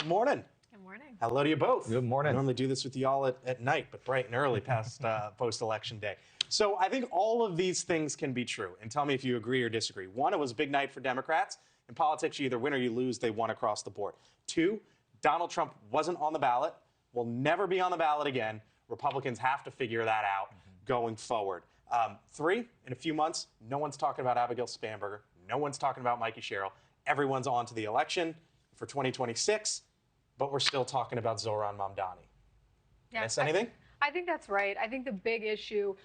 morning. Good morning. Hello to you both. Good morning. I normally do this with you all at night, but bright and early past post-election day. So I think all of these things can be true. And tell me if you agree or disagree. One, it was a big night for Democrats. In politics, you either win or you lose. They won across the board. Two, Donald Trump wasn't on the ballot, will never be on the ballot again. Republicans have to figure that out going forward. Three, in a few months, no one's talking about Abigail Spanberger. No one's talking about Mikie Sherrill. Everyone's on to the election for 2026, but we're still talking about Zohran Mamdani. Yeah, Miss anything? I think that's right. I think the big issue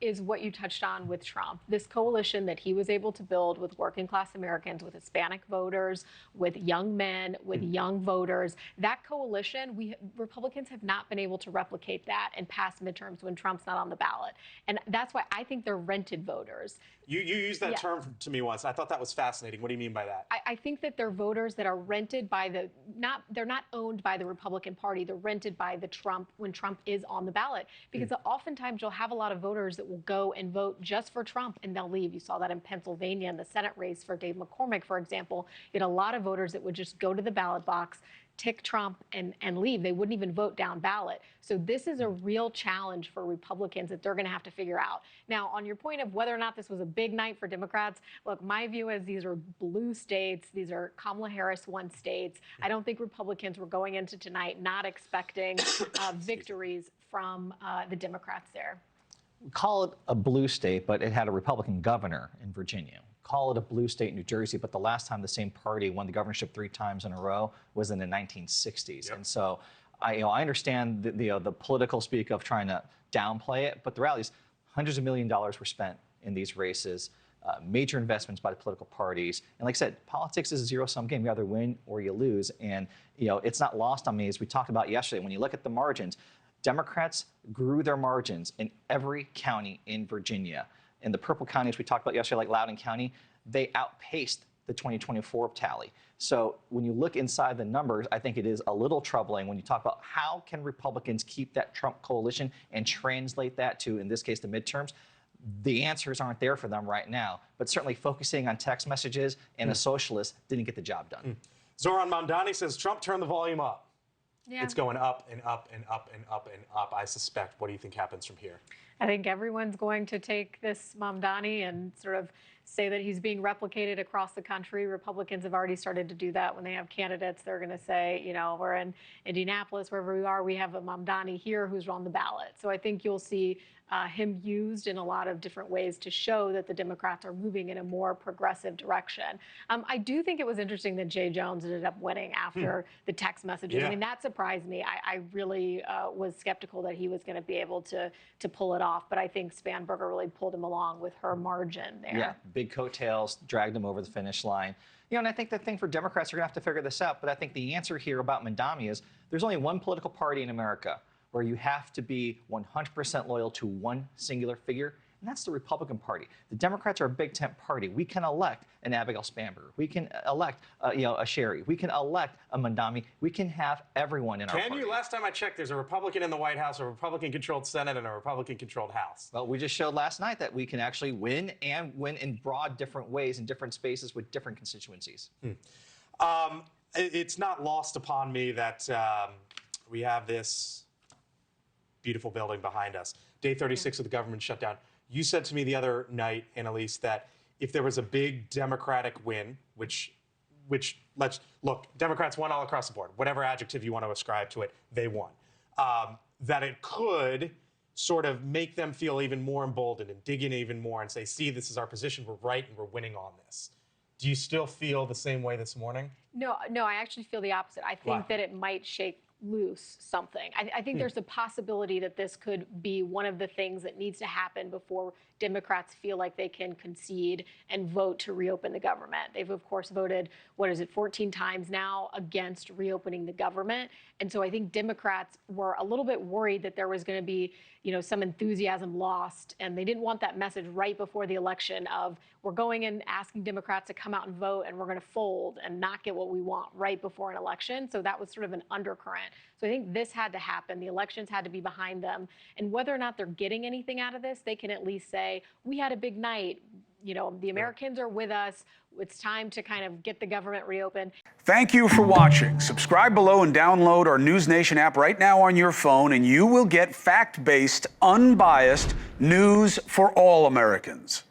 is what you touched on with Trump. This coalition that he was able to build with working class Americans, with Hispanic voters, with young men, with young voters. That coalition, Republicans have not been able to replicate that in past midterms when Trump's not on the ballot. And that's why I think they're rented voters. You used that term to me once. I thought that was fascinating. What do you mean by that? I think that they're voters that are rented by they're not owned by the Republican Party. They're rented by when Trump is on the ballot. Because oftentimes you'll have a lot of voters that will go and vote just for Trump and they'll leave. You saw that in Pennsylvania in the Senate race for Dave McCormick, for example. You had a lot of voters that would just go to the ballot box, tick Trump and leave. They wouldn't even vote down ballot. So this is a real challenge for Republicans that they're going to have to figure out. Now, on your point of whether or not this was a big night for Democrats, look, my view is these are blue states. These are Kamala Harris won states. I don't think Republicans were going into tonight not expecting victories from the Democrats there. Call it a blue state, but it had a Republican governor in Virginia. Call it a blue state in New Jersey, but the last time the same party won the governorship 3 times in a row was in the 1960s. Yep. And so I understand the political speak of trying to downplay it, but the reality is hundreds of millions of dollars were spent in these races, major investments by the political parties. And like I said, politics is a zero-sum game. You either win or you lose. And it's not lost on me, as we talked about yesterday, when you look at the margins, Democrats grew their margins in every county in Virginia. In the purple counties we talked about yesterday, like Loudoun County, they outpaced the 2024 tally. So when you look inside the numbers, I think it is a little troubling when you talk about how can Republicans keep that Trump coalition and translate that to, in this case, the midterms. The answers aren't there for them right now, but certainly focusing on text messages and a socialist didn't get the job done. Zohran Mamdani says Trump turned the volume up. Yeah. It's going up and up and up and up and up, I suspect. What do you think happens from here? I think everyone's going to take this Mamdani and sort of say that he's being replicated across the country. Republicans have already started to do that when they have candidates. They're going to say, we're in Indianapolis, wherever we are, we have a Mamdani here who's on the ballot. So I think you'll see him used in a lot of different ways to show that the Democrats are moving in a more progressive direction. I do think it was interesting that Jay Jones ended up winning after the text messages. Yeah. I mean, that surprised me. I really was skeptical that he was going to be able to pull it off, but I think Spanberger really pulled him along with her margin there. Yeah, big coattails, dragged him over the finish line. And I think the thing for Democrats, are going to have to figure this out, but I think the answer here about Mamdani is there's only one political party in America where you have to be 100% loyal to one singular figure, and that's the Republican Party. The Democrats are a big tent party. We can elect an Abigail Spanberger. We can elect a Sherry. We can elect a Mamdani. We can have everyone in our party. Can you? Last time I checked, there's a Republican in the White House, a Republican-controlled Senate, and a Republican-controlled House. Well, we just showed last night that we can actually win, and win in broad different ways in different spaces with different constituencies. It's not lost upon me that we have this beautiful building behind us. Day 36 of the government shutdown. You said to me the other night, Annalyse, that if there was a big Democratic win, which let's look, Democrats won all across the board, whatever adjective you want to ascribe to it, they won. That it could sort of make them feel even more emboldened and dig in even more and say, see, this is our position, we're right, and we're winning on this. Do you still feel the same way this morning? No, I actually feel the opposite. I think that it might shake loose something. I think there's a possibility that this could be one of the things that needs to happen before Democrats feel like they can concede and vote to reopen the government. They've, of course, voted, 14 times now against reopening the government. And so I think Democrats were a little bit worried that there was going to be, some enthusiasm lost. And they didn't want that message right before the election of we're going and asking Democrats to come out and vote and we're going to fold and not get what we want right before an election. So that was sort of an undercurrent. So I think this had to happen. The elections had to be behind them. And whether or not they're getting anything out of this, they can at least say, we had a big night. the Americans are with us. It's time to kind of get the government reopened. Thank you for watching. Subscribe below and download our NewsNation app right now on your phone, and you will get fact-based, unbiased news for all Americans.